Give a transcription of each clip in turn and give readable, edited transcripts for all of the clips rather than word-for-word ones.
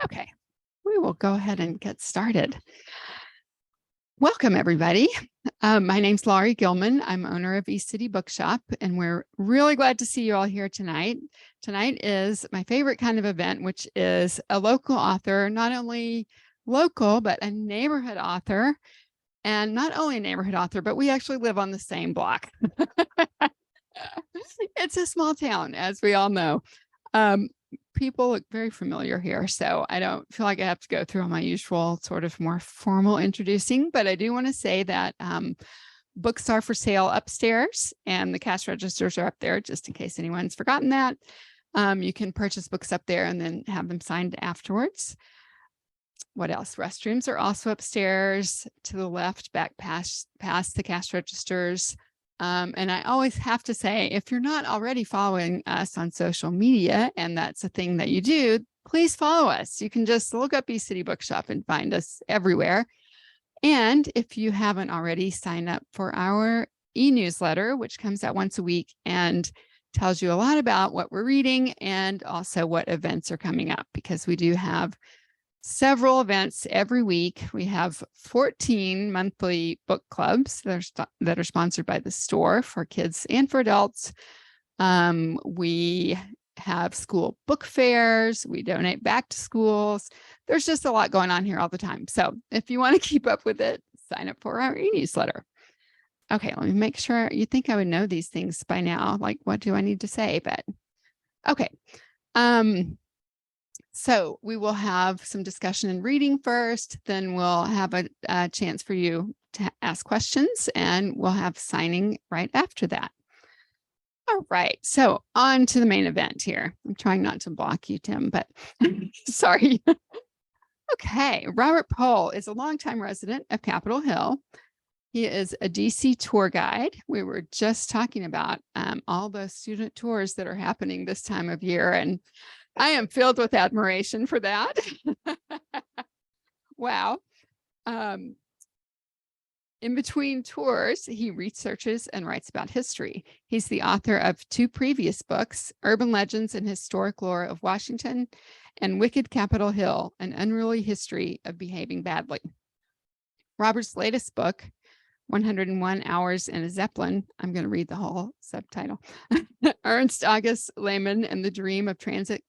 Okay, we will go ahead and get started. Welcome, everybody. My name's Laurie Gilman. I'm owner of City Bookshop, and we're really glad to see you all here tonight. Tonight is my favorite kind of event, which is a local author, not only local, but a neighborhood author. And not only a neighborhood author, but we actually live on the same block. It's a small town, as we all know. People look very familiar here, so I don't feel like I have to go through all my usual sort of more formal introducing, but I do want to say that books are for sale upstairs and the cash registers are up there, just in case anyone's forgotten that. You can purchase books up there and then have them signed afterwards. What else? Restrooms are also upstairs to the left, back past the cash registers. And I always have to say, if you're not already following us on social media, and that's a thing that you do, please follow us. You can just look up City Bookshop and find us everywhere. And if you haven't already, sign up for our e-newsletter, which comes out once a week and tells you a lot about what we're reading and also what events are coming up, because we do have several events every week. We have 14 monthly book clubs that are sponsored by the store for kids and for adults. We have school book fairs. We donate back to schools. There's just a lot going on here all the time. So if you want to keep up with it, sign up for our e-newsletter. Okay, let me make sure. You think I would know these things by now. Like, what do I need to say? But okay. So we will have some discussion and reading first, then we'll have a chance for you to ask questions, and we'll have signing right after that. All right, so on to the main event here. I'm trying not to block you, Tim, but sorry. Okay, Robert Pohl is a longtime resident of Capitol Hill. He is a DC tour guide. We were just talking about all those student tours that are happening this time of year, and I am filled with admiration for that. Wow. In between tours, he researches and writes about history. He's the author of 2 previous books, Urban Legends and Historic Lore of Washington, and Wicked Capitol Hill, An Unruly History of Behaving Badly. Robert's latest book, 101 Hours in a Zeppelin, I'm going to read the whole subtitle, Ernst August Lehmann and the Dream of Transatlantic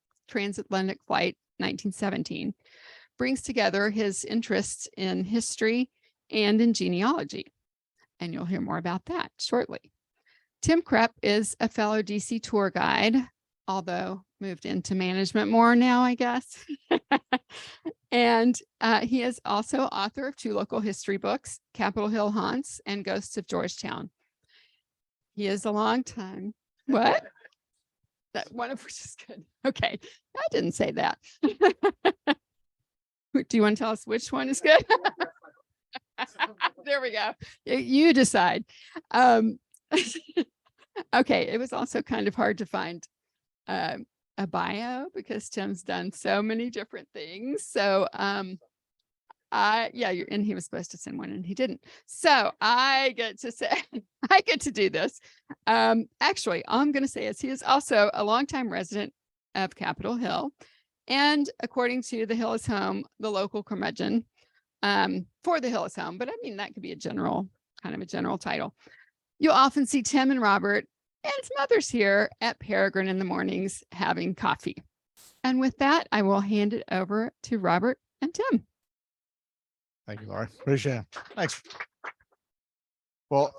Flight, 1917, brings together his interests in history and in genealogy. And you'll hear more about that shortly. Tim Krepp is a fellow DC tour guide, although moved into management more now, I guess. And he is also author of 2 local history books, Capitol Hill Haunts and Ghosts of Georgetown. He is a long time. What? That one of which is good. Okay, I didn't say that. Do you want to tell us which one is good? There we go. You decide. Okay, it was also kind of hard to find a bio because Tim's done so many different things. So yeah, and he was supposed to send one and he didn't. So I get to say, I get to do this. Actually, all I'm going to say is he is also a longtime resident of Capitol Hill. And according to The Hill is Home, the local curmudgeon for The Hill is Home. But I mean, that could be kind of a general title. You'll often see Tim and Robert and some others here at Peregrine in the mornings having coffee. And with that, I will hand it over to Robert and Tim. Thank you, Laura. Appreciate it. Thanks. Well,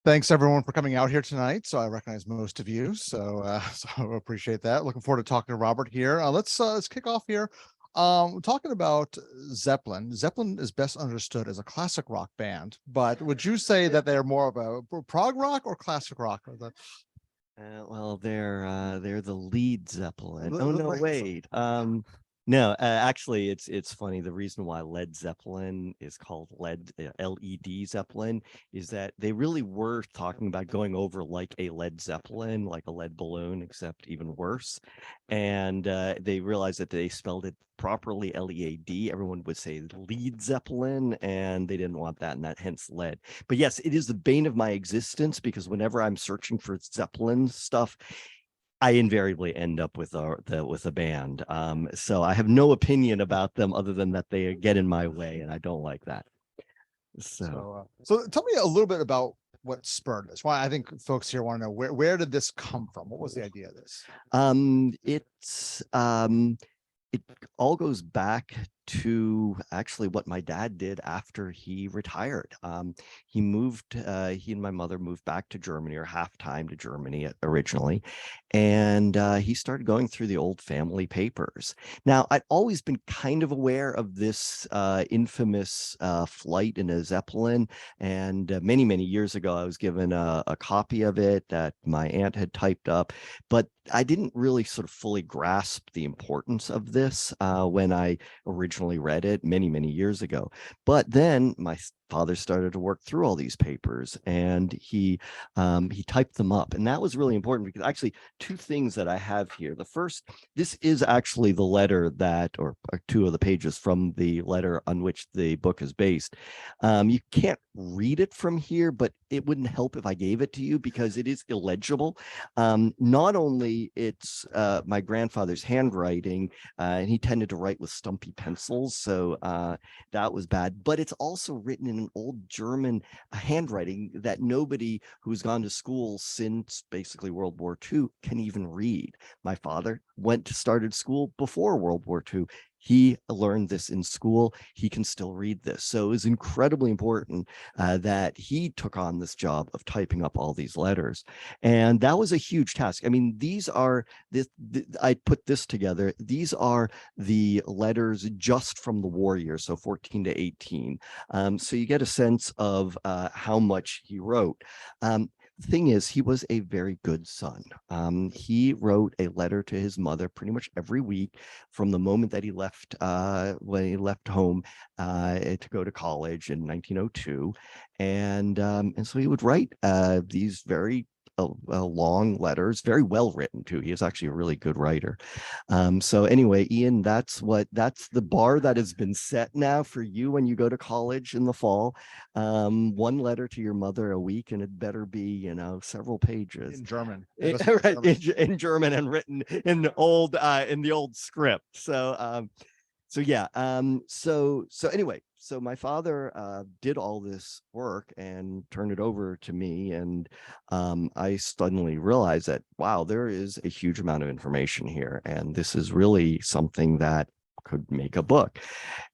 thanks everyone for coming out here tonight. So I recognize most of you. So I appreciate that. Looking forward to talking to Robert here. Let's kick off here. Talking about Zeppelin. Zeppelin is best understood as a classic rock band, but would you say that they're more of a prog rock or classic rock? Well, they're the lead Zeppelin. Oh no, wait. No, actually, it's funny. The reason why Led Zeppelin is called LED Zeppelin is that they really were talking about going over like a Led Zeppelin, like a lead balloon, except even worse. And they realized that they spelled it properly, LEAD. Everyone would say Lead Zeppelin, and they didn't want that, and that hence lead. But yes, it is the bane of my existence because whenever I'm searching for Zeppelin stuff, I invariably end up with a band. So I have no opinion about them other than that they get in my way, and I don't like that. So tell me a little bit about what spurred this. Why I think folks here want to know where did this come from? What was the idea of this? It all goes back to actually what my dad did after he retired. He and my mother moved back to Germany, or half time to Germany originally. And he started going through the old family papers. Now, I'd always been kind of aware of this infamous flight in a Zeppelin. And many, many years ago, I was given a copy of it that my aunt had typed up. But I didn't really sort of fully grasp the importance of this when I originally read it many, many years ago. But then my father started to work through all these papers, and he typed them up. And that was really important, because actually two things that I have here. The first, this is actually the letter that, or two of the pages from the letter on which the book is based. You can't read it from here, but it wouldn't help if I gave it to you because it is illegible. Not only it's my grandfather's handwriting, and he tended to write with stumpy pencils, so that was bad, but it's also written in an old German handwriting that nobody who's gone to school since basically World War II can even read. My father started school before World War II. He learned this in school. He can still read this. So it was incredibly important that he took on this job of typing up all these letters. And that was a huge task. I mean, I put this together. These are the letters just from the war years, so 14 to 18. So you get a sense of how much he wrote. The thing is, he was a very good son. He wrote a letter to his mother pretty much every week from the moment that he left, when he left home to go to college in 1902. And so he would write these very long letters, very well written too. He is actually a really good writer. So anyway, Ian, that's the bar that has been set now for you when you go to college in the fall. One letter to your mother a week, and it better be, several pages In German. right, in German, and written in the old script. So yeah. So anyway, so my father did all this work and turned it over to me, and I suddenly realized that, wow, there is a huge amount of information here, and this is really something that could make a book.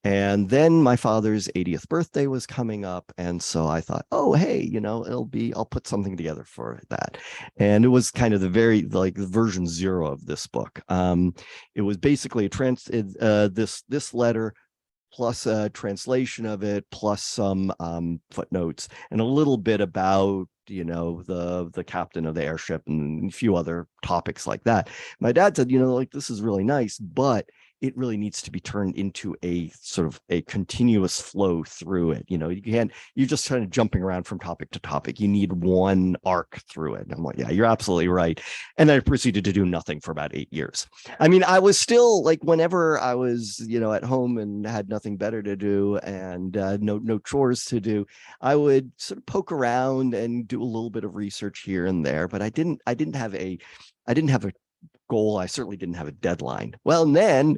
And then my father's 80th birthday was coming up, and so I thought, oh, hey, I'll put something together for that. And it was kind of the version 0 of this book. It was basically this letter plus a translation of it, plus some footnotes, and a little bit about the captain of the airship and a few other topics like that. My dad said, this is really nice, but it really needs to be turned into a sort of a continuous flow through it. You're just kind of jumping around from topic to topic. You need one arc through it. And I'm like, yeah, you're absolutely right. And I proceeded to do nothing for about 8 years. I mean, I was still like, whenever I was, at home and had nothing better to do and no chores to do, I would sort of poke around and do a little bit of research here and there. But I didn't have a goal. I certainly didn't have a deadline. Well, and then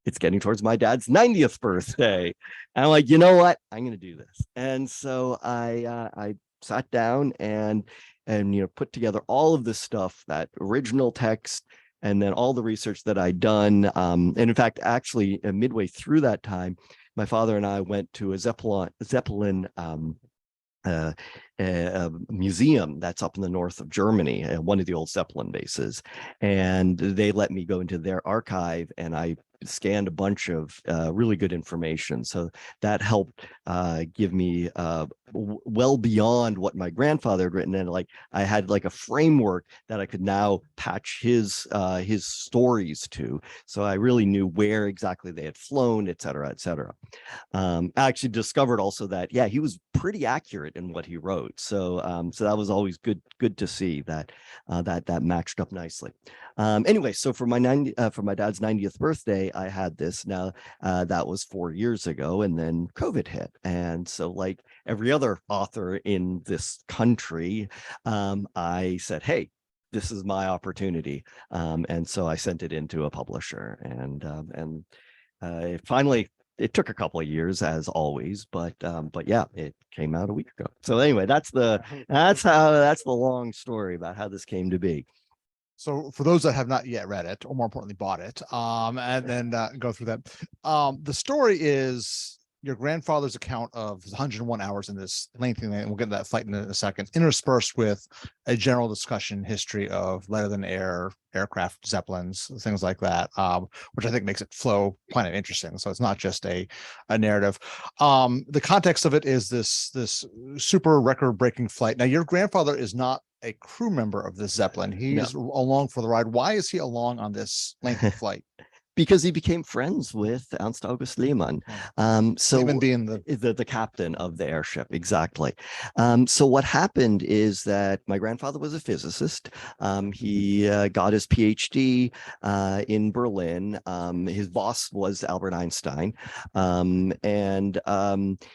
it's getting towards my dad's 90th birthday. And I'm like, you know what? I'm going to do this. And so I sat down and put together all of this stuff, that original text, and then all the research that I'd done. And in fact, actually, midway through that time, my father and I went to a Zeppelin a museum that's up in the north of Germany, one of the old Zeppelin bases, and they let me go into their archive, and I scanned a bunch of really good information. So that helped give me well beyond what my grandfather had written, and I had like a framework that I could now patch his stories to. So I really knew where exactly they had flown, et cetera, et cetera. I actually discovered also that, yeah, he was pretty accurate in what he wrote. So that was always good to see that that matched up nicely. Anyway, so for my dad's 90th birthday, I had this. Now that was 4 years ago, and then COVID hit, and so like every other author in this country, I said, hey, this is my opportunity. And so I sent it into a publisher, and finally, it took a couple of years, as always, but yeah, it came out a week ago. So anyway, that's the long story about how this came to be. So for those that have not yet read it, or more importantly, bought it, and then go through that, the story is your grandfather's account of 101 hours in this lengthy, and we'll get to that fight in a second, interspersed with a general discussion history of letter than air, aircraft, Zeppelins, things like that, which I think makes it flow kind of interesting. So it's not just a narrative. The context of it is this super record breaking flight. Now, your grandfather is not a crew member of this Zeppelin. He's along for the ride. Why is he along on this lengthy flight? Because he became friends with Ernst August Lehmann. So Lehmann being the captain of the airship, exactly. So what happened is that my grandfather was a physicist. He got his PhD in Berlin. His boss was Albert Einstein, and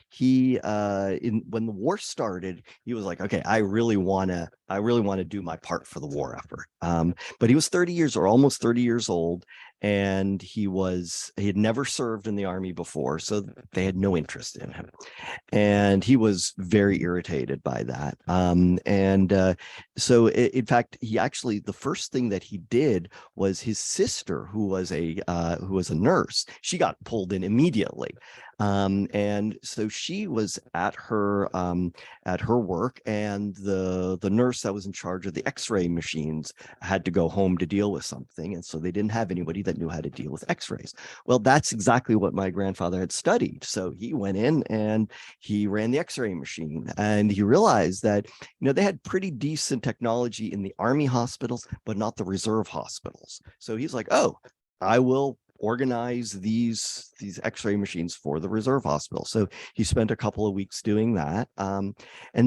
he when the war started, he was like, okay, I really want to do my part for the war effort. But he was 30 years or almost 30 years old, and he had never served in the army before, so they had no interest in him, and he was very irritated by that. So in fact, the first thing that he did was his sister, who was a nurse, she got pulled in immediately. And so she was at her work, and the nurse that was in charge of the X-ray machines had to go home to deal with something, and so they didn't have anybody that knew how to deal with X-rays. Well, that's exactly what my grandfather had studied. So he went in and he ran the X-ray machine, and he realized that they had pretty decent technology in the army hospitals, but not the reserve hospitals. So he's like, oh, I will organize these X-ray machines for the reserve hospital. So he spent a couple of weeks doing that, and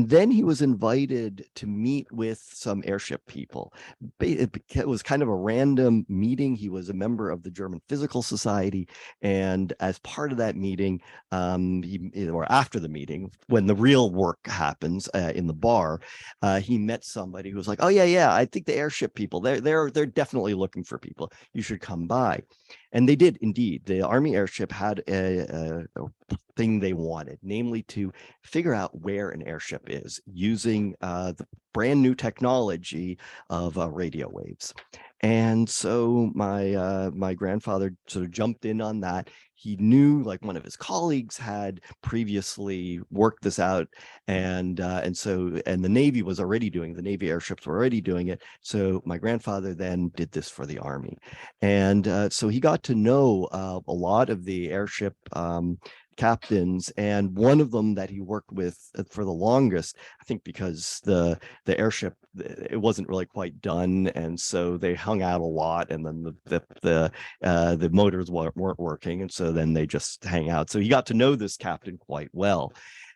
then he was invited to meet with some airship people. It was kind of a random meeting. He was a member of the German Physical Society, and as part of that meeting, or after the meeting, when the real work happens in the bar, he met somebody who was like, oh yeah, I think the airship people, they're definitely looking for people. You should come by. And they did indeed. The Army airship had a thing they wanted, namely to figure out where an airship is using the brand new technology of radio waves. And so my grandfather sort of jumped in on that. He knew, like, one of his colleagues had previously worked this out, and the Navy was already doing, the Navy airships were already doing it. So my grandfather then did this for the Army, and so he got to know a lot of the airship captains, and one of them that he worked with for the longest, I think because the airship, it wasn't really quite done, and so they hung out a lot, and then the motors weren't working, and so then they just hang out. So he got to know this captain quite well.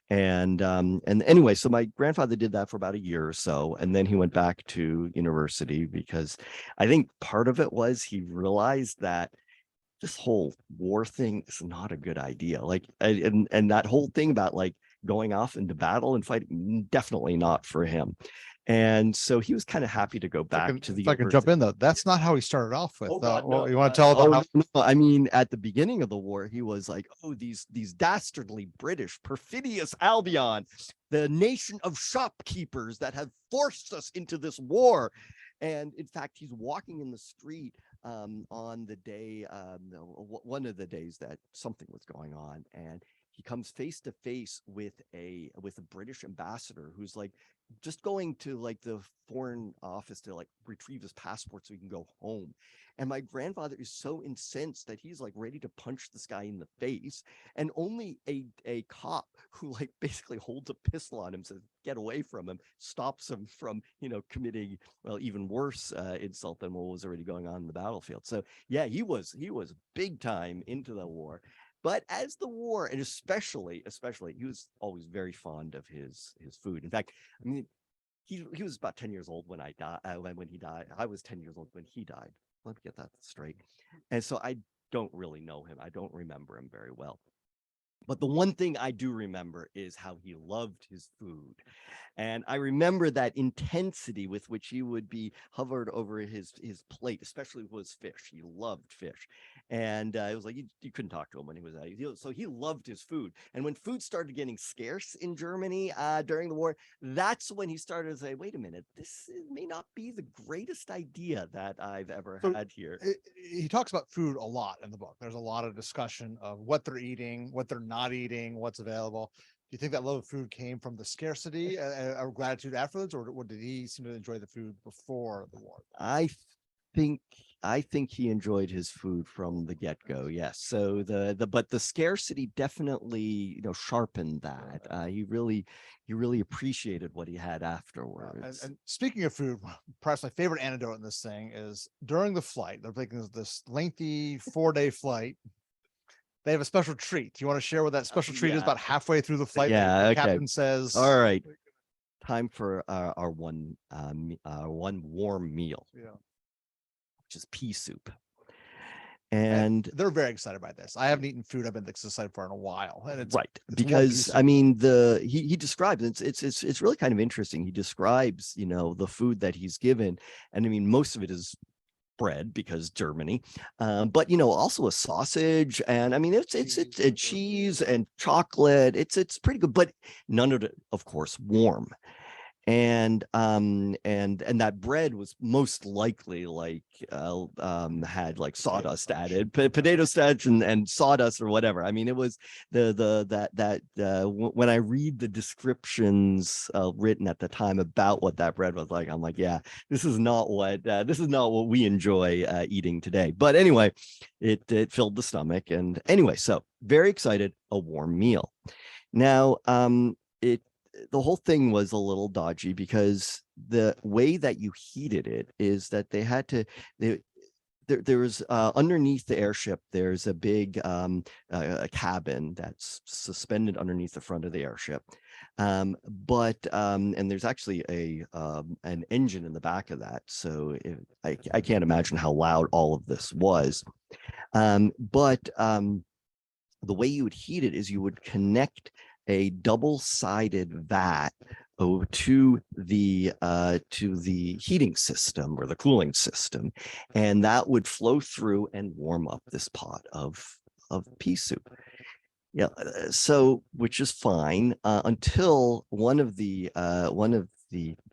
And anyway, so my grandfather did that for about a year or so, and then he went back to university, because I think part of it was he realized that this whole war thing is not a good idea. Like, and that whole thing about like going off into battle and fighting, definitely not for him. And so he was kind of happy to go back to the If I can jump in though, that's not how he started off with. Oh, God, no. You want to tell about how? No. I mean, at the beginning of the war, he was like, oh, these dastardly British, perfidious Albion, the nation of shopkeepers that have forced us into this war. And in fact, he's walking in the street on the day, one of the days that something was going on, and he comes face to face with a British ambassador who's like just going to like the foreign office to like retrieve his passport so he can go home. And my grandfather is so incensed that he's like ready to punch this guy in the face, and only a cop who like basically holds a pistol on him, says get away from him, stops him from committing, well, even worse insult than what was already going on in the battlefield. So yeah, he was big time into the war. But as the war, and especially, he was always very fond of his food. In fact, I mean, he was about 10 years old when I died. When he died, I was 10 years old when he died. Let me get that straight. And so I don't really know him. I don't remember him very well. But the one thing I do remember is how he loved his food. And I remember that intensity with which he would be hovered over his plate, especially with his fish. He loved fish. And it was like you couldn't talk to him when he was out. So he loved his food. And when food started getting scarce in Germany during the war, that's when he started to say, wait a minute, this may not be the greatest idea that I've ever had here. He talks about food a lot in the book. There's a lot of discussion of what they're eating, what they're not eating, what's available. Do you think that love of food came from the scarcity or gratitude afterwards, or did he seem to enjoy the food before the war? I think he enjoyed his food from the get-go. Yes. So but the scarcity definitely, sharpened that. He really appreciated what he had afterwards. And speaking of food, perhaps my favorite anecdote in this thing is during the flight, they're taking this lengthy 4-day flight. They have a special treat. Do you want to share what that special treat is about halfway through the flight? Yeah. The Okay. captain says, all right, time for our one warm meal. Yeah. Which is pea soup. And they're very excited by this. I haven't eaten food I've been this excited for in a while. And it's right, it's because I mean he describes it's really kind of interesting. He describes, the food that he's given, and I mean most of it is bread because Germany, but also a sausage, and I mean it's cheese and chocolate. It's pretty good, but none of it, of course, warm. And that bread was most likely had like sawdust added, potato starch and sawdust or whatever. I mean, it was when I read the descriptions written at the time about what that bread was like, I'm like, yeah, this is not what we enjoy eating today. But anyway, it filled the stomach, and anyway, so very excited, a warm meal. Now, the whole thing was a little dodgy because the way that you heated it is that they had to, there was underneath the airship, there's a big a cabin that's suspended underneath the front of the airship. And there's actually an engine in the back of that. So I can't imagine how loud all of this was. But the way you would heat it is you would connect a double-sided vat to the heating system or the cooling system, and that would flow through and warm up this pot of pea soup. Yeah, so which is fine until one of the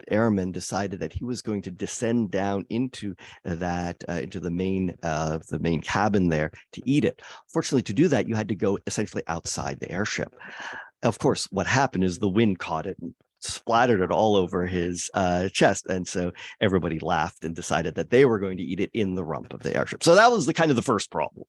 airmen decided that he was going to descend down into the main cabin there to eat it. Fortunately, to do that, you had to go essentially outside the airship. Of course, what happened is the wind caught it and splattered it all over his chest, and so everybody laughed and decided that they were going to eat it in the rump of the airship. So that was the first problem,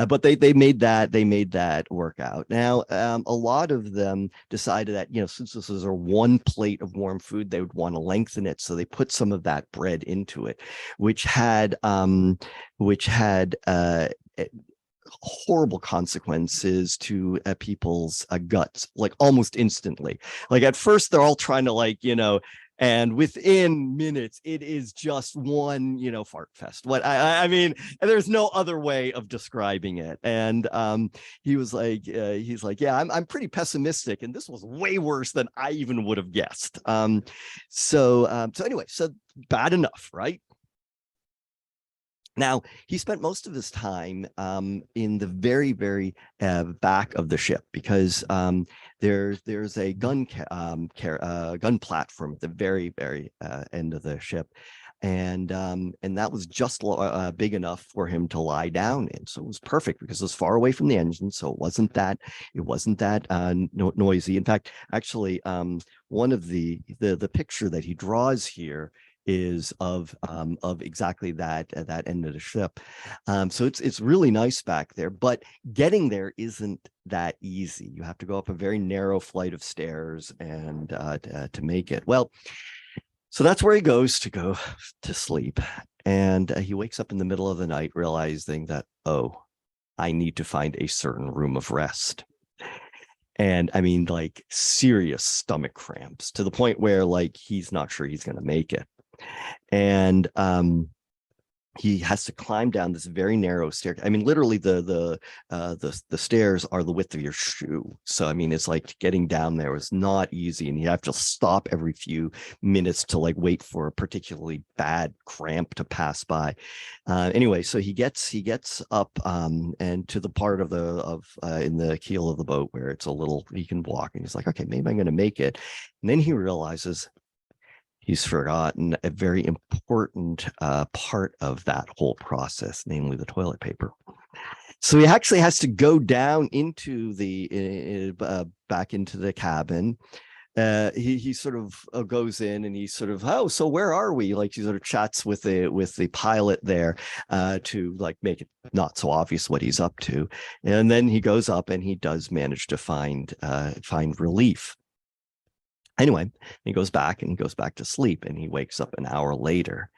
but they made that work out. Now, a lot of them decided that since this was a one plate of warm food, they would want to lengthen it, so they put some of that bread into it, which had horrible consequences to people's guts, like almost instantly. Like at first they're all trying to and within minutes it is just one fart fest. What I mean, there's no other way of describing it. And he's like, yeah, I'm pretty pessimistic, and this was way worse than I even would have guessed. So anyway, so bad enough, right? Now, he spent most of his time in the very, very back of the ship because there's a gun platform at the very, very end of the ship. And that was just big enough for him to lie down in. So it was perfect because it was far away from the engine. So it wasn't that noisy. In fact, actually, one of the picture that he draws here is of exactly that end of the ship. So it's really nice back there, but getting there isn't that easy. You have to go up a very narrow flight of stairs and to make it. Well, so that's where he goes to go to sleep. And he wakes up in the middle of the night realizing that, oh, I need to find a certain room of rest. And I mean, like serious stomach cramps to the point where he's not sure he's going to make it. And he has to climb down this very narrow stair. I mean, literally the stairs are the width of your shoe. So I mean, it's like getting down there was not easy, and you have to stop every few minutes to like wait for a particularly bad cramp to pass by. Anyway, so he gets up and to the part of in the keel of the boat where it's a little he can walk, and he's like, okay, maybe I'm going to make it. And then he realizes he's forgotten a very important part of that whole process, namely the toilet paper. So he actually has to go down into back into the cabin. He sort of goes in and he sort of, oh, so where are we? Like he sort of chats with the pilot there to like make it not so obvious what he's up to. And then he goes up and he does manage to find relief. Anyway, he goes back to sleep, and he wakes up an hour later,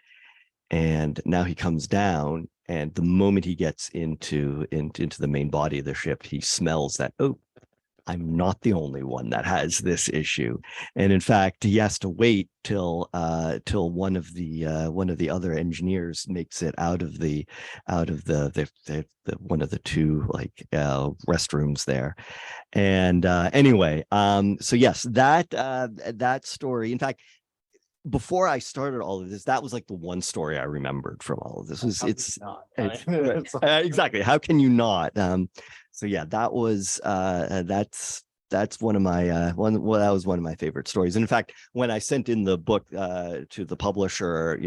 and now he comes down, and the moment he gets into the main body of the ship, he smells that, oh, I'm not the only one that has this issue. And in fact, he has to wait till one of the other engineers makes it out of the one of the two restrooms there. And anyway, so yes, that story, in fact, before I started all of this, that was like the one story I remembered from all of this. It's exactly, how can you not? So yeah, that was that's one of my that was one of my favorite stories. And in fact, when I sent in the book to the publisher,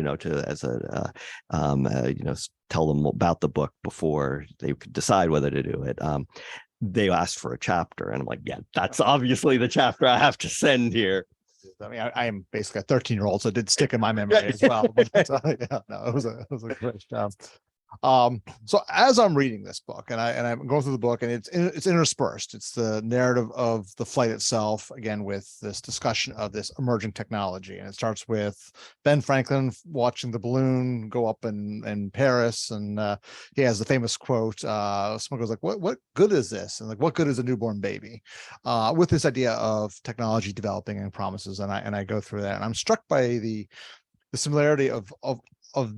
tell them about the book before they could decide whether to do it, they asked for a chapter, and I'm like, yeah, that's obviously the chapter I have to send here. I mean, I am basically a 13-year-old, so it did stick in my memory as well. But, yeah, no, it was a great job. So as I'm reading this book, and I'm going through the book, and it's interspersed. It's the narrative of the flight itself, again with this discussion of this emerging technology, and it starts with Ben Franklin watching the balloon go up in Paris, and he has the famous quote. Someone goes like, "What good is this?" And like, "What good is a newborn baby?" With this idea of technology developing and promises, and I go through that, and I'm struck by the similarity of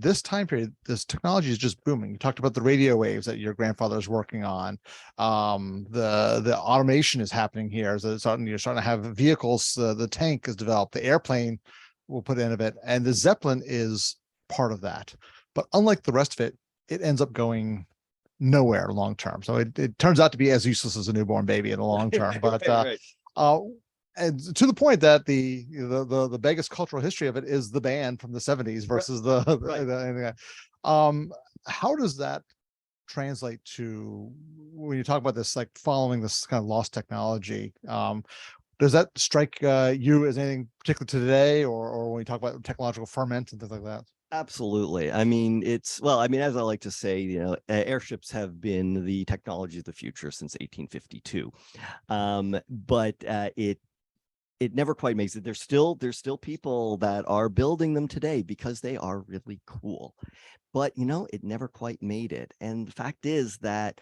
this time period. This technology is just booming. You talked about the radio waves that your grandfather is working on. The automation is happening here. So you're starting to have vehicles. The tank is developed. The airplane will put in of it, and the Zeppelin is part of that. But unlike the rest of it, it ends up going nowhere long term. So it turns out to be as useless as a newborn baby in the long term. But Right. And to the point that the biggest cultural history of it is the band from the 70s versus how does that translate to when you talk about this, like following this kind of lost technology? Does that strike you as anything particular to today, or when you talk about technological ferment and things like that? Absolutely. I mean, as I like to say, airships have been the technology of the future since 1852. But it never quite makes it. There's still people that are building them today because they are really cool. But it never quite made it. And the fact is that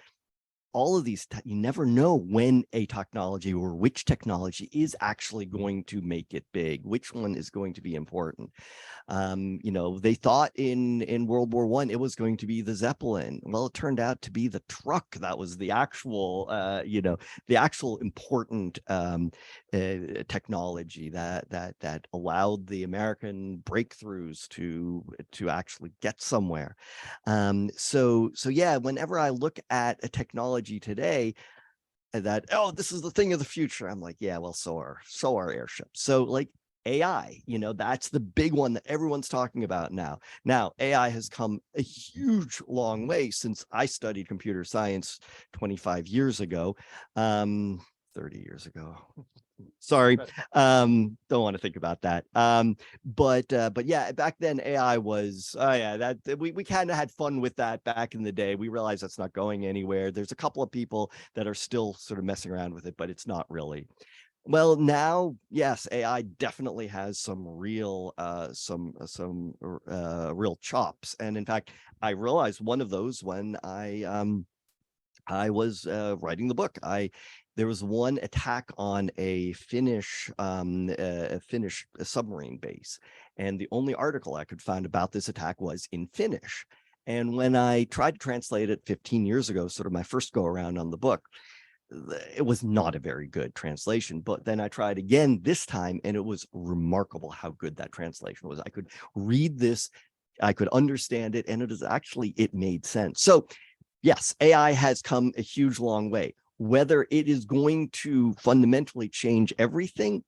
all of these, you never know when a technology or which technology is actually going to make it big, which one is going to be important. They thought in World War I, it was going to be the Zeppelin. Well, it turned out to be the truck that was the actual, important technology that allowed the American breakthroughs to actually get somewhere. So yeah, whenever I look at a technology today that, oh, this is the thing of the future, I'm like, yeah, well, so are airships. So like AI, that's the big one that everyone's talking about now. Now, AI has come a huge long way since I studied computer science 25 years ago, 30 years ago. Sorry, don't want to think about that. But yeah, back then AI was, that we kind of had fun with that back in the day. We realized that's not going anywhere. There's a couple of people that are still sort of messing around with it, but it's not really. Well, now, yes, AI definitely has some real real chops. And in fact, I realized one of those when I was writing the book. There was one attack on a Finnish submarine base, and the only article I could find about this attack was in Finnish. And when I tried to translate it 15 years ago, sort of my first go around on the book, it was not a very good translation. But then I tried again this time, and it was remarkable how good that translation was. I could read this, I could understand it, and it made sense. So yes, AI has come a huge long way. Whether it is going to fundamentally change everything,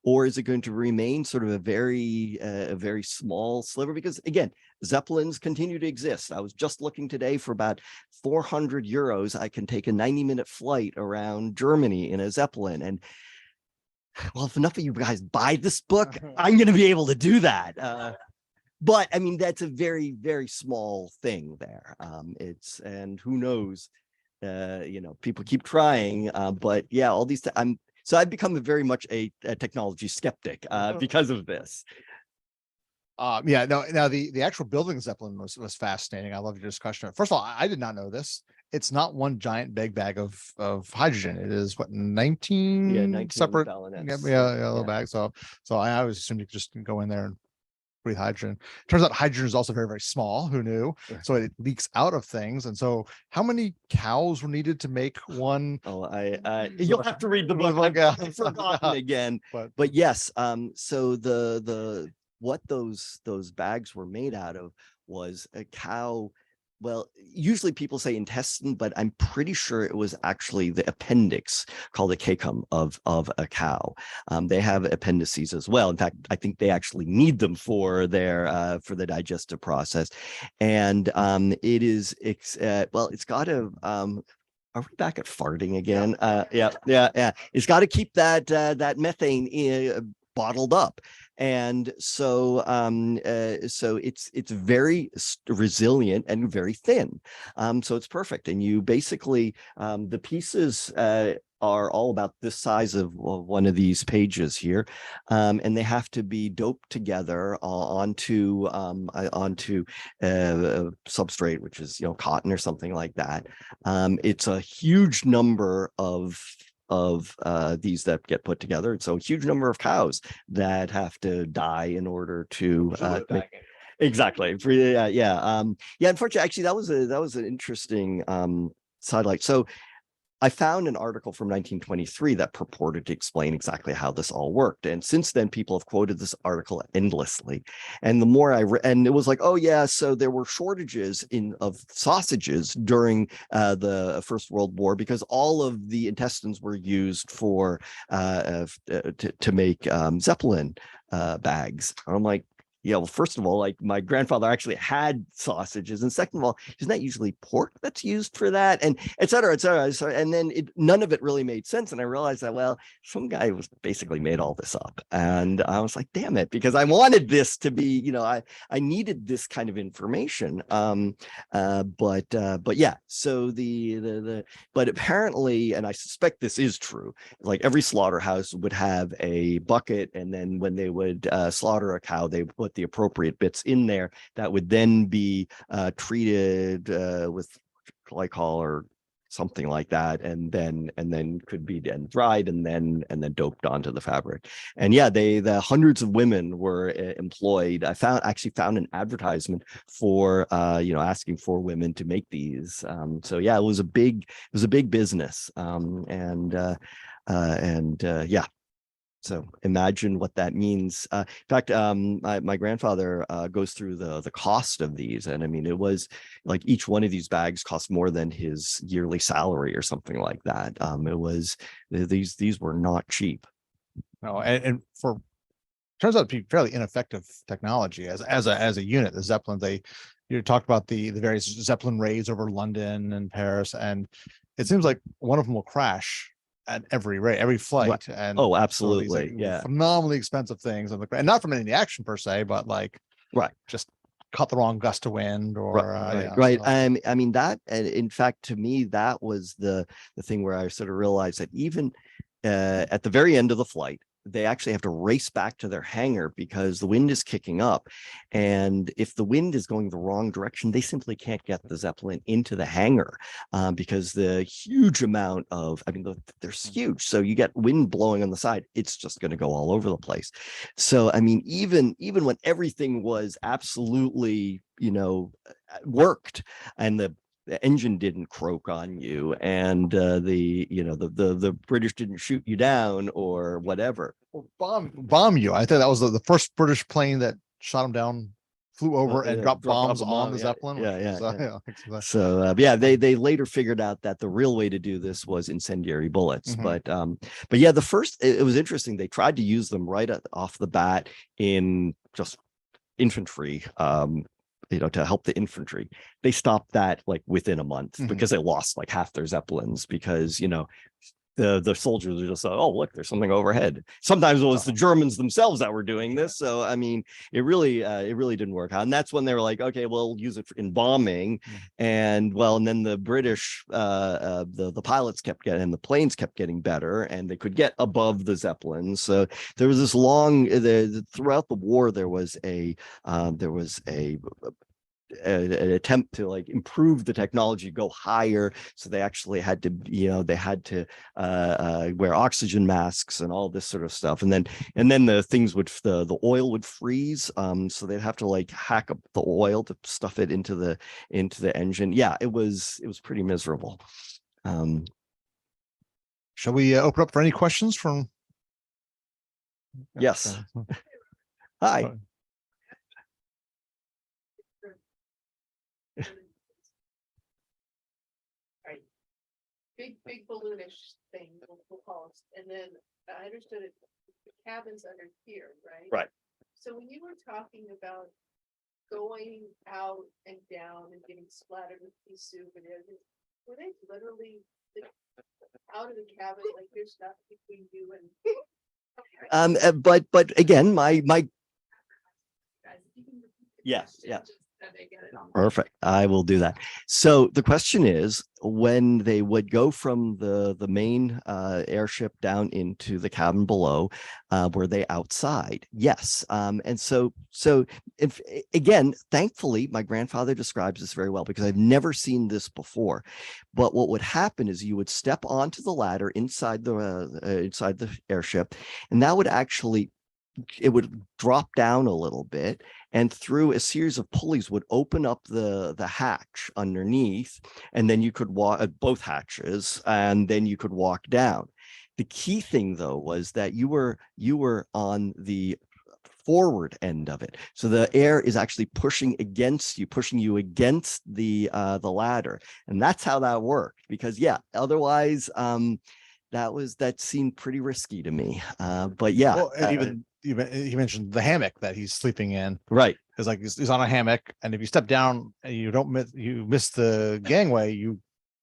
or is it going to remain sort of a very small sliver? Because again, Zeppelins continue to exist. I was just looking today, for about 400 euros, I can take a 90-minute flight around Germany in a Zeppelin. And well, if enough of you guys buy this book, I'm going to be able to do that. But I mean, that's a very, very small thing there. And who knows, people keep trying, but yeah, all these, so I've become very much a technology skeptic because of this. Yeah, no, now the actual building Zeppelin was fascinating. I love your discussion. First of all, I did not know this. It's not one giant big bag of hydrogen. It is what, 19 separate little bags. So I always assumed you could just go in there and breathe hydrogen. Turns out hydrogen is also very, very small. Who knew? So it leaks out of things. And so how many cows were needed to make one? Oh, you'll have to read the book. I've forgotten again. But yes, so what those bags were made out of was a cow. Well, usually people say intestine, but I'm pretty sure it was actually the appendix, called a cecum of a cow. They have appendices as well. In fact, I think they actually need them for for the digestive process. And it's got a are we back at farting again? Yeah. It's got to keep that methane bottled up. And so it's very resilient and very thin. So it's perfect. And you basically, the pieces are all about this size of one of these pages here. And they have to be doped together onto substrate, which is, cotton or something like that. It's a huge number of these that get put together. So a huge number of cows that have to die in order to exactly. Unfortunately, actually, that was an interesting sidelight. So I found an article from 1923 that purported to explain exactly how this all worked. And since then, people have quoted this article endlessly. And the more I read, and it was like, oh yeah, so there were shortages of sausages during the First World War, because all of the intestines were used for to make Zeppelin bags. And I'm like, yeah, well, first of all, like, my grandfather actually had sausages, and second of all, isn't that usually pork that's used for that, and et cetera, et cetera. So, and then none of it really made sense, and I realized that, well, some guy was basically made all this up, and I was like, damn it, because I wanted this to be, I needed this kind of information, but yeah, so but apparently, and I suspect this is true, like every slaughterhouse would have a bucket, and then when they would slaughter a cow, they put the appropriate bits in there that would then be treated with glycol or something like that, and then could be then dried and then doped onto the fabric. And yeah, the hundreds of women were employed. I actually found an advertisement for asking for women to make these. So yeah, it was a big business. Yeah. So imagine what that means. In fact, my grandfather goes through the cost of these, and I mean, it was like each one of these bags cost more than his yearly salary or something like that. It was these were not cheap. No, and turns out to be fairly ineffective technology as a unit. The Zeppelin, you talked about the various Zeppelin raids over London and Paris, and it seems like one of them will crash at every flight. Right. And oh, absolutely, yeah, phenomenally expensive things, and not from any action per se, but like just caught the wrong gust of wind or right. So. I mean that, and in fact, to me, that was the thing where I sort of realized that even at the very end of the flight, they actually have to race back to their hangar because the wind is kicking up. And if the wind is going the wrong direction, they simply can't get the Zeppelin into the hangar because the huge amount of, they're huge. So you get wind blowing on the side, it's just going to go all over the place. So, I mean, even when everything was absolutely worked, and the engine didn't croak on you, and the British didn't shoot you down or whatever. Well, bomb you. I think that was the first British plane that shot him down, flew over and dropped bombs on the Zeppelin. So they later figured out that the real way to do this was incendiary bullets. But yeah, the first, it was interesting. They tried to use them right off the bat in just infantry, to help the infantry. They stopped that like within a month because they lost like half their Zeppelins, because the soldiers are just like, oh, look, there's something overhead. Sometimes it was the Germans themselves that were doing this. So I mean, it really didn't work out. And that's when they were like, okay, we'll use it in bombing. And then the British, the pilots kept getting, and the planes kept getting better, and they could get above the Zeppelins. So there was this throughout the war, there was an attempt to like improve the technology, go higher. So they actually had to, wear oxygen masks and all this sort of stuff. And then the things the oil would freeze. So they'd have to like hack up the oil to stuff it into the engine. Yeah, it was pretty miserable. Shall we open up for any questions from? Yes. Hi. Big balloonish thing, we'll call it. And then I understood it, the cabin's under here, right? Right. So when you were talking about going out and down and getting splattered with pea soup and everything, were they literally out of the cabin, like there's nothing between you and? But again, my yes. Perfect. I will do that. So the question is, when they would go from the main airship down into the cabin below, were they outside? Yes. And so if again, thankfully, my grandfather describes this very well, because I've never seen this before. But what would happen is you would step onto the ladder inside the airship, and that would actually, it would drop down a little bit, and through a series of pulleys would open up the hatch underneath, and then you could walk both hatches, and then you could walk down. The key thing though was that you were on the forward end of it, so the air is actually pushing you against the ladder, and that's how that worked. Because otherwise that seemed pretty risky to me. But yeah, well, and even you mentioned the hammock that he's sleeping in, right? Because like he's on a hammock, and if you step down and you miss the gangway, you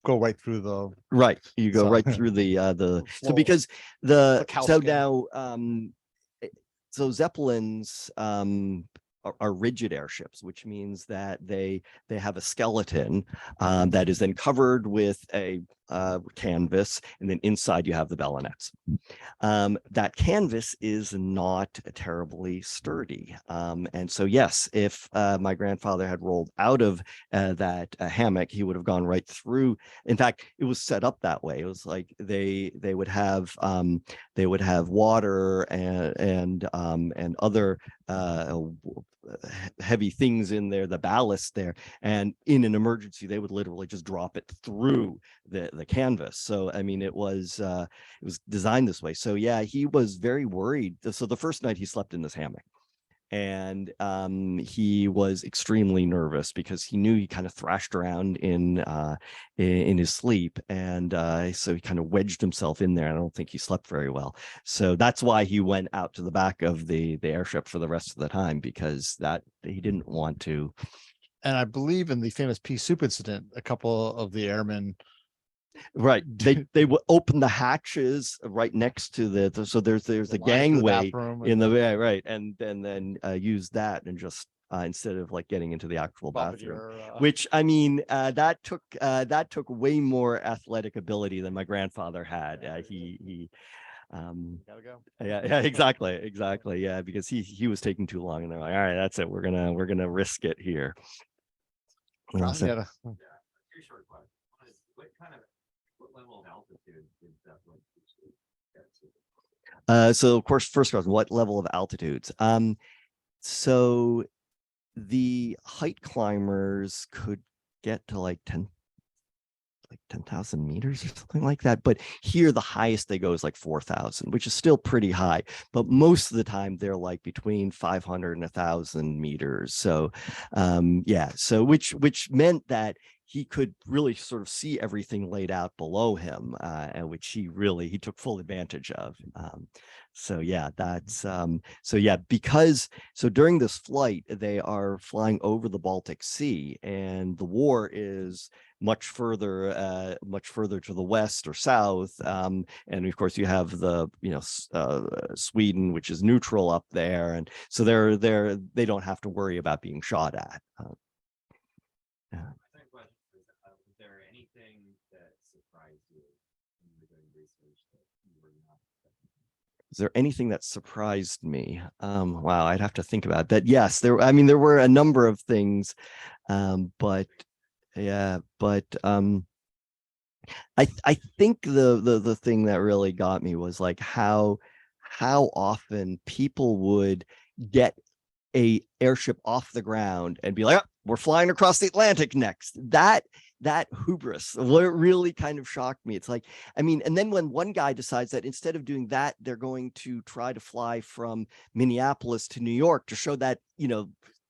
go right through the you go right through the so because so Zeppelins are rigid airships, which means that they have a skeleton that is then covered with a canvas, and then inside you have the ballonets. That canvas is not terribly sturdy, and so yes, if my grandfather had rolled out of that hammock, he would have gone right through. In fact, it was set up that way. It was like they would have water and other heavy things in there, the ballast there, and in an emergency they would literally just drop it through the canvas. So I mean, it was designed this way. So yeah, he was very worried. So the first night he slept in this hammock, and he was extremely nervous because he knew he kind of thrashed around in his sleep, and so he kind of wedged himself in there. I don't think he slept very well, so that's why he went out to the back of the airship for the rest of the time, because that he didn't want to. And I believe in the famous pea soup incident, a couple of the airmen, right, they would open the hatches right next to so there's the gangway in the right, and then use that, and just instead of like getting into the actual bathroom, which I mean, that took way more athletic ability than my grandfather had. He gotta go. yeah, exactly, yeah, because he was taking too long, and they're like, all right, that's it, we're gonna risk it here. What level of altitude is Zeppelin? So of course, first question, what level of altitudes? So the height climbers could get to like 10,000 meters or something like that. But here, the highest they go is like 4,000, which is still pretty high. But most of the time, they're like between 500 and 1,000 meters. So, yeah. So which meant that he could really sort of see everything laid out below him, and which he took full advantage of. So yeah, so during this flight, they are flying over the Baltic Sea, and the war is much further to the west or south, and of course you have the Sweden, which is neutral up there, and so they don't have to worry about being shot at. Yeah. Was there anything that surprised you when you were doing research that you were not expecting? Is there anything that surprised me? Wow, I'd have to think about that. Yes, there were a number of things, but I think the thing that really got me was like how often people would get a airship off the ground and be like, oh, we're flying across the Atlantic next. That hubris, what really kind of shocked me. It's like, I mean, and then when one guy decides that instead of doing that, they're going to try to fly from Minneapolis to New York to show that,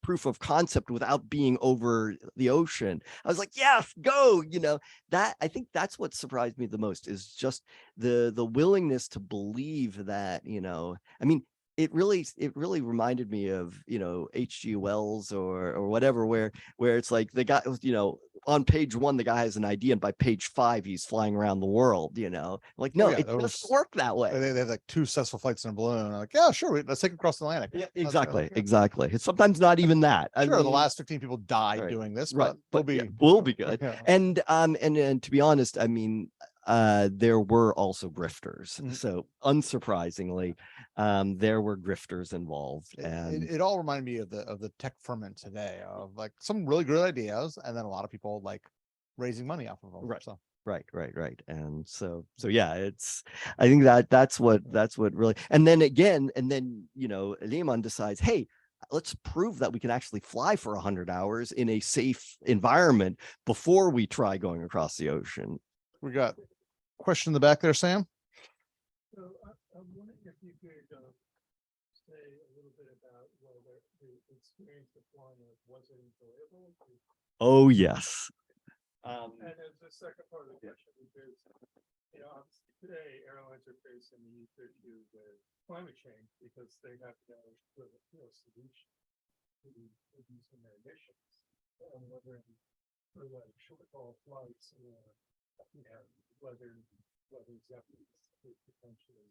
proof of concept without being over the ocean. I was like, yes, go, that I think that's what surprised me the most, is just the willingness to believe that, I mean, it really reminded me of, H.G. Wells or whatever, where it's like the guy, on page 1, the guy has an idea, and by page 5, he's flying around the world, like, no, it doesn't work that way. They have like 2 successful flights in a balloon. I'm like, yeah, sure, let's take it across the Atlantic. Yeah, exactly. It's sometimes not even that. Sure, the last 15 people died doing this, but we'll be good. Yeah. And to be honest, I mean, there were also grifters. So unsurprisingly, there were grifters involved, and it all reminded me of the tech ferment today, of like some really good ideas, and then a lot of people like raising money off of them. Right. So. Right. And so yeah, I think that's what really, and then Lehman decides, hey, let's prove that we can actually fly for 100 hours in a safe environment before we try going across the ocean. We got a question in the back there, Sam. So I'm wondering if you could say a little bit about whether the experience of flying was it enjoyable? Oh yes. And as the second part of the question, because obviously today airlines are facing the issue with climate change because they have no solution to reducing their emissions. I'm wondering for like short haul flights, or whether Zeppelin could potentially.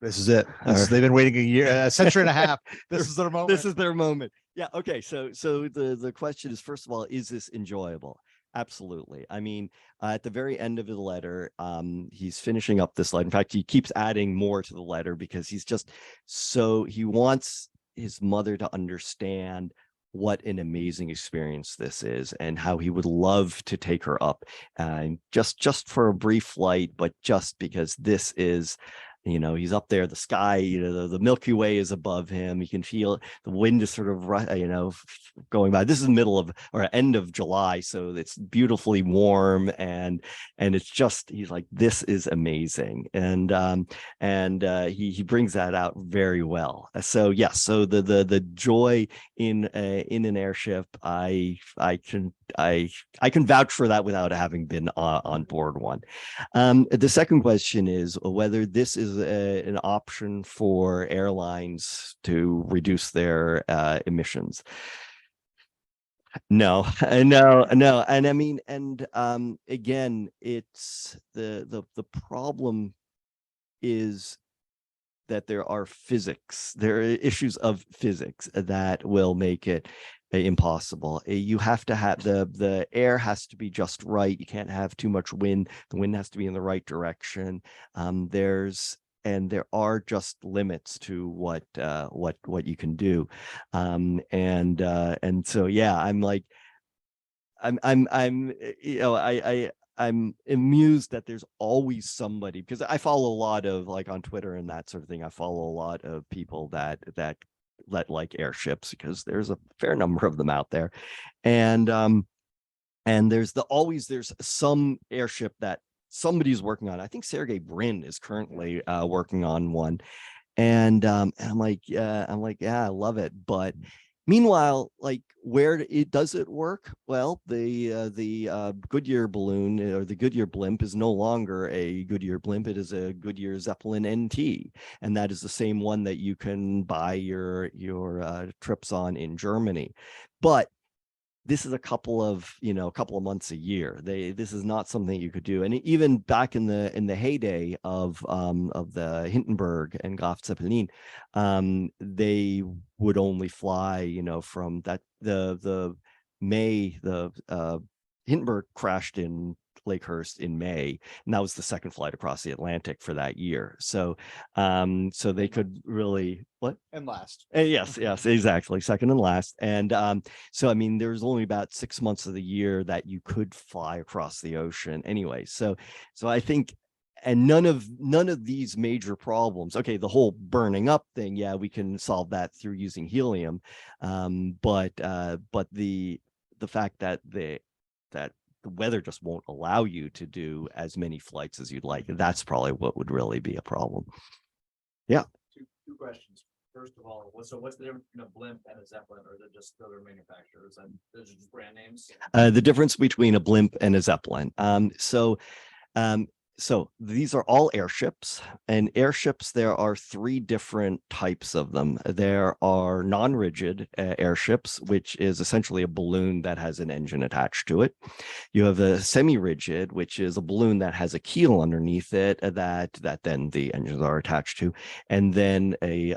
This is it. They've been waiting a century and a half. This is their moment. This is their moment. Yeah. Okay. So the question is, first of all, is this enjoyable? Absolutely. I mean, at the very end of the letter, he's finishing up this letter. In fact, he keeps adding more to the letter because he wants his mother to understand what an amazing experience this is, and how he would love to take her up, just for a brief flight, but just because this is, he's up there, the sky, the Milky Way is above him. You can feel the wind is sort of, going by. This is middle of or end of July, so it's beautifully warm, and it's just, he's like, this is amazing, and he brings that out very well. So yes, so the joy in an airship, I can vouch for that without having been on board one. The second question is whether this is an option for airlines to reduce their emissions. No. And I mean, and again, it's the problem is that there are issues of physics that will make it impossible. You have to have the air has to be just right. You can't have too much wind. The wind has to be in the right direction. There are just limits to what you can do, and so yeah, I'm like, I'm amused that there's always somebody, because I follow a lot of, like, on Twitter and that sort of thing, I follow a lot of people that like airships, because there's a fair number of them out there. And there's there's some airship that somebody's working on. I think Sergey Brin is currently working on one. And I'm like, yeah, I love it. But meanwhile, like, where does it work? Well, the Goodyear balloon, or the Goodyear blimp, is no longer a Goodyear blimp. It is a Goodyear Zeppelin NT, and that is the same one that you can buy your trips on in Germany. But this is a couple of months a year. This is not something you could do. And even back in the heyday of the Hindenburg and Graf Zeppelin, they would only fly, from the Hindenburg crashed in Lakehurst in May, and that was the second flight across the Atlantic for that year. So they could really And last. yes, exactly, second and last. And so I mean, there's only about 6 months of the year that you could fly across the ocean anyway. So I think, and none of these major problems, okay, the whole burning up thing, yeah, we can solve that through using helium, but the fact that the weather just won't allow you to do as many flights as you'd like, that's probably what would really be a problem. Yeah. Two questions. First of all, what's the difference between a blimp and a Zeppelin, or they're just other manufacturers and those are just brand names? The difference between a blimp and a Zeppelin. So these are all airships, and airships, there are 3 different types of them. There are non-rigid airships, which is essentially a balloon that has an engine attached to it. You have a semi-rigid, which is a balloon that has a keel underneath it that then the engines are attached to, and then a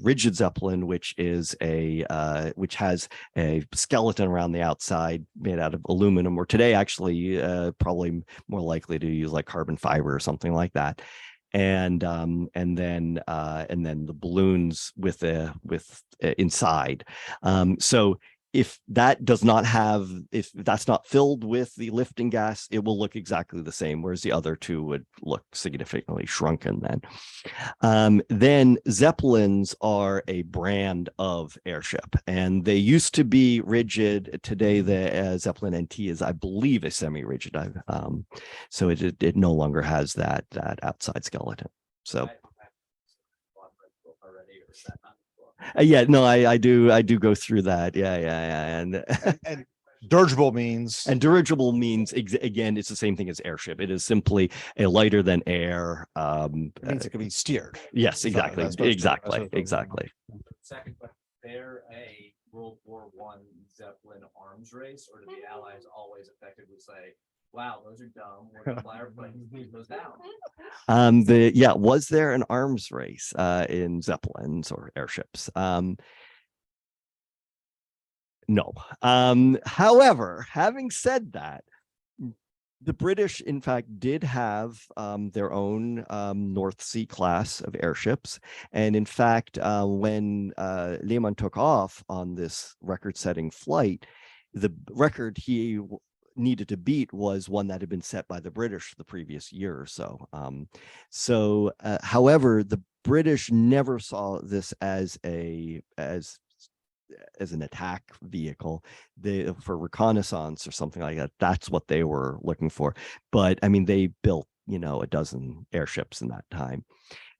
rigid Zeppelin, which is which has a skeleton around the outside made out of aluminum, or today actually probably more likely to use like carbon fiber or something like that. And then the balloons with inside. So if that's not filled with the lifting gas, it will look exactly the same, whereas the other two would look significantly shrunken then. Then Zeppelins are a brand of airship, and they used to be rigid. Today, the Zeppelin NT is, I believe, a semi-rigid. So it no longer has that outside skeleton. So. Yeah, no, I do go through that. Yeah. And dirigible means. And dirigible means, again, it's the same thing as airship. It is simply a lighter than air. It means it can be steered. Yes, exactly. Exactly. Second question, they're a World War I Zeppelin arms race, or did the Allies always effectively say, wow, those are dumb, we're gonna fly airplanes, beat those down? Was there an arms race in Zeppelins or airships? No. However, having said that, the British, in fact, did have their own North Sea class of airships. And in fact, when Lehmann took off on this record-setting flight, the record he needed to beat was one that had been set by the British the previous year or so. However, the British never saw this as an attack vehicle. For reconnaissance or something like that, that's what they were looking for. But I mean, they built a dozen airships in that time.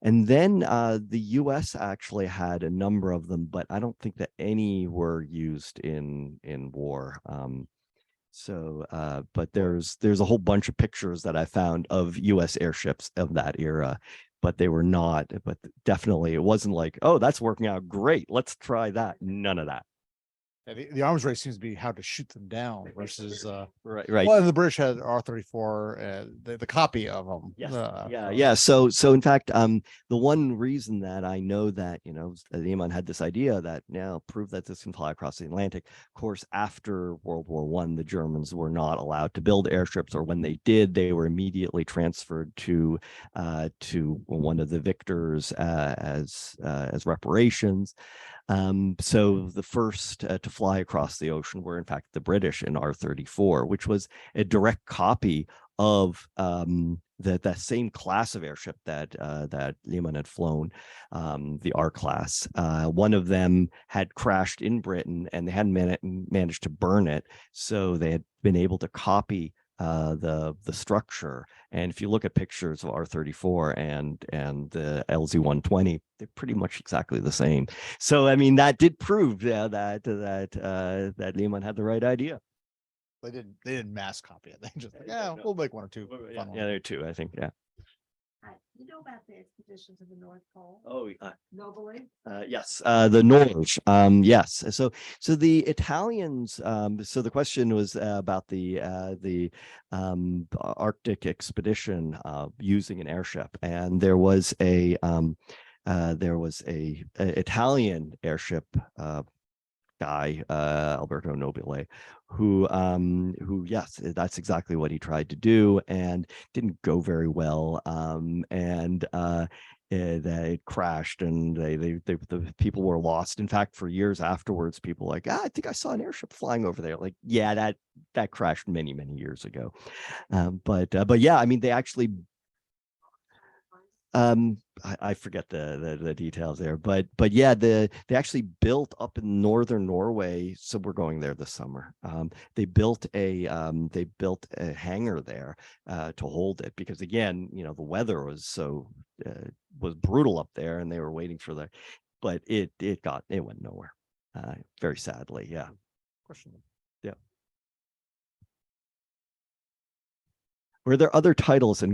And then the US actually had a number of them, but I don't think that any were used in war. But there's a whole bunch of pictures that I found of US airships of that era, but they were not, but definitely it wasn't like, oh, that's working out great, let's try that. None of that. Yeah, the arms race seems to be how to shoot them down versus right. Well, the British had R-34, the copy of them. Yes. So in fact, the one reason that I know that Lehmann had this idea that now prove that this can fly across the Atlantic. Of course, after World War I, the Germans were not allowed to build airships, or when they did, they were immediately transferred to one of the victors as reparations. So the first to fly across the ocean were in fact the British in R-34, which was a direct copy of that same class of airship that Lehman had flown, the R class. One of them had crashed in Britain, and they hadn't managed to burn it, so they had been able to copy the structure. And if you look at pictures of R-34 and the LZ-120, they're pretty much exactly the same. So I mean, that did prove that Lehman had the right idea. They didn't mass copy it. They just like, yeah, we'll make one or two. Yeah, fun ones. there are two, I think. Yeah. You know about the expedition to the North Pole? Oh, Nobly? yes, the Norge. Yes. So the Italians. So the question was about the Arctic expedition using an airship, and there was a Italian airship guy, Alberto Nobile, who yes, that's exactly what he tried to do, and didn't go very well. It crashed, and the people were lost. In fact, for years afterwards, people were like, I think I saw an airship flying over there. Like, yeah, that crashed many years ago. But yeah, I mean, they actually. I forget the details there, but yeah, they actually built up in northern Norway. So we're going there this summer. They built a hangar there to hold it, because again, the weather was was brutal up there, and they were waiting for but it went nowhere. Very sadly, yeah. Question. Yeah. Were there other titles for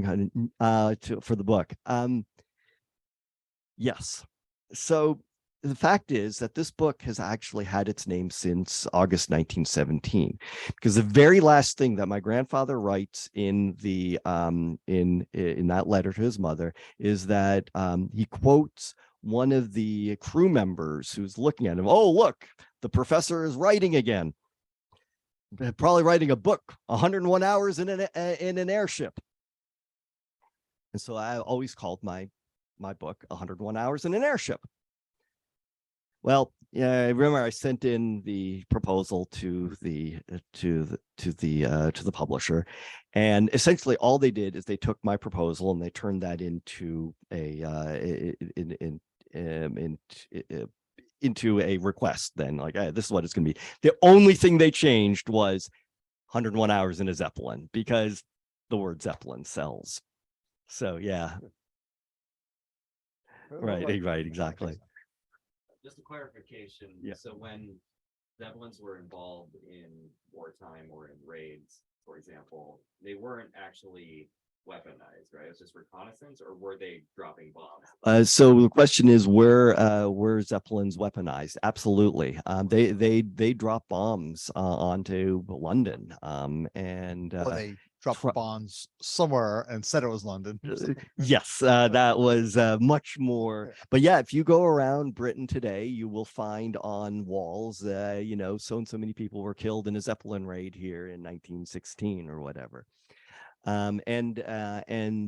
the book? Yes. So the fact is that this book has actually had its name since August 1917, because the very last thing that my grandfather writes in the in that letter to his mother is that he quotes one of the crew members who's looking at him. Oh, look, the professor is writing again. Probably writing a book, 101 hours in an airship. And so I always called my book 101 Hours in an Airship. Well, yeah, I remember I sent in the proposal to the publisher, and essentially all they did is they took my proposal and they turned that into into a request. Then, like, hey, this is what it's going to be. The only thing they changed was 101 Hours in a Zeppelin, because the word Zeppelin sells. So yeah. Right, exactly. Just a clarification. Yeah. So when Zeppelins were involved in wartime or in raids, for example, they weren't actually weaponized, right? It was just reconnaissance, or were they dropping bombs? So the question is, were Zeppelins weaponized? Absolutely. They dropped bombs onto London, and Well, they dropped bombs somewhere and said it was London. yes, that was much more. But yeah, if you go around Britain today, you will find on walls, so and so many people were killed in a Zeppelin raid here in 1916 or whatever. And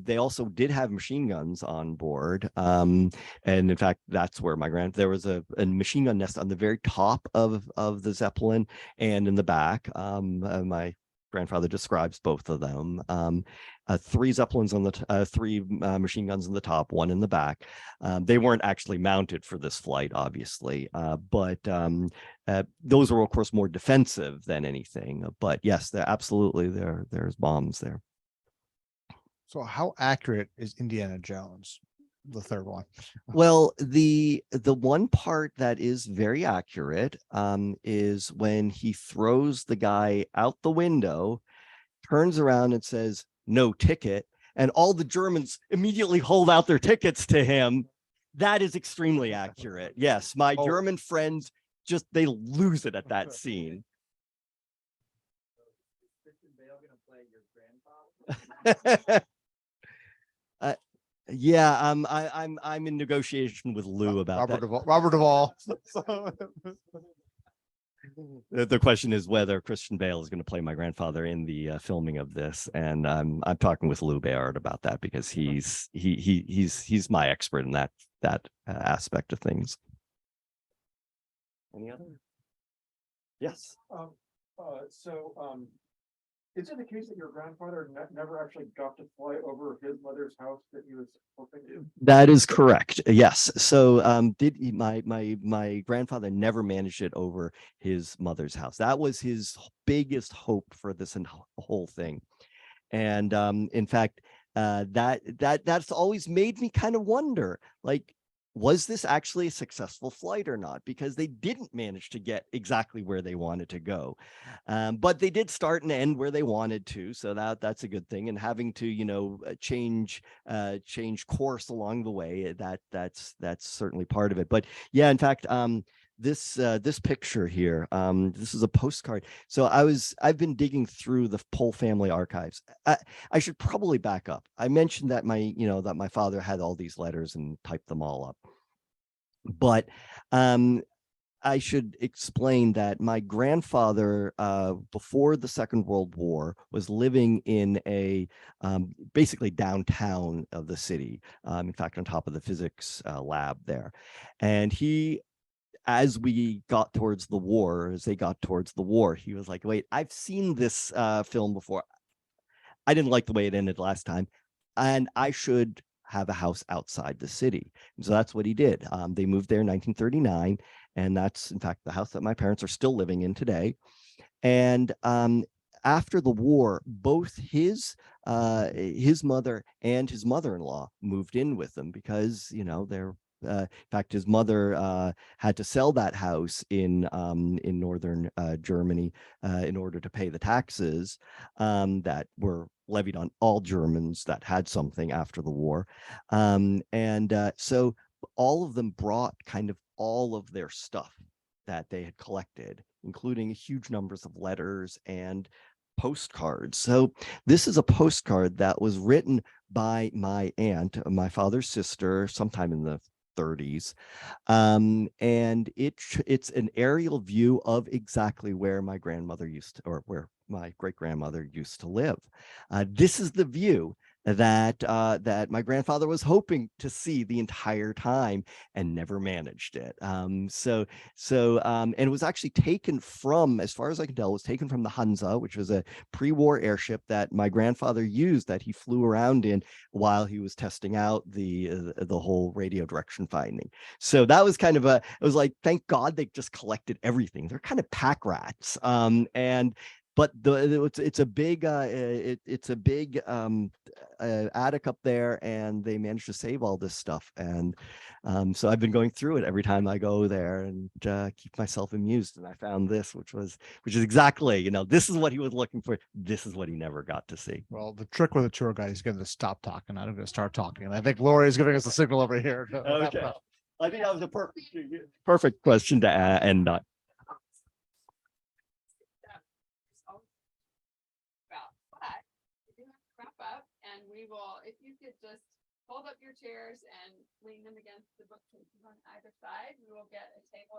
they also did have machine guns on board. And in fact, that's where there was a machine gun nest on the very top of the Zeppelin and in the back. My grandfather describes both of them. 3 Zeppelins on the 3 machine guns in the top, 1 in the back. They weren't actually mounted for this flight, obviously, but those were, of course, more defensive than anything. But yes, there's bombs there. So how accurate is Indiana Jones, the third one? Well, the one part that is very accurate is when he throws the guy out the window, turns around and says, "No ticket," and all the Germans immediately hold out their tickets to him. That is extremely accurate. Yes, my German friends they lose it at that scene. Yeah, I'm in negotiation with Lou about that. Robert Duvall. The question is whether Christian Bale is going to play my grandfather in the filming of this, and I'm talking with Lou Bayard about that, because he's my expert in that aspect of things. Any other? Yes. Is it the case that your grandfather never actually got to fly over his mother's house that he was hoping to? That is correct. Yes. So my grandfather never managed it over his mother's house. That was his biggest hope for this whole thing. And in fact, that's always made me kind of wonder, like, was this actually a successful flight or not? Because they didn't manage to get exactly where they wanted to go, but they did start and end where they wanted to. So that's a good thing. And having to, change course along the way, that's certainly part of it. But yeah, in fact, this picture here, this is a postcard. So I've been digging through the Pohl family archives. I should probably back up. I mentioned that my father had all these letters and typed them all up. But I should explain that my grandfather, before the Second World War, was living in a basically downtown of the city. In fact, on top of the physics lab there. And as they got towards the war, he was like, wait, I've seen this film before. I didn't like the way it ended last time, and I should have a house outside the city. And so that's what he did. They moved there in 1939, and that's in fact the house that my parents are still living in today. And after the war, both his mother and his mother-in-law moved in with them because they're in fact, his mother had to sell that house in northern Germany in order to pay the taxes that were levied on all Germans that had something after the war. So all of them brought kind of all of their stuff that they had collected, including huge numbers of letters and postcards. So this is a postcard that was written by my aunt, my father's sister, sometime in the 30s. And it's an aerial view of exactly where my grandmother or where my great grandmother used to live. This is the view that my grandfather was hoping to see the entire time and never managed it. And it was actually taken from, as far as I can tell, it was taken from the Hansa, which was a pre-war airship that my grandfather used, that he flew around in while he was testing out the whole radio direction finding. So that was kind of it was like, thank God they just collected everything. They're kind of pack rats. But it's a big attic up there, and they managed to save all this stuff. And so I've been going through it every time I go there and keep myself amused. And I found this, which is exactly, this is what he was looking for. This is what he never got to see. Well, the trick with a tour guide is going to stop talking. I'm going to start talking. And I think Lori is giving us a signal over here. Okay. I think that was a perfect question to end on. And we will, if you could just hold up your chairs and lean them against the bookcases on either side, we will get a table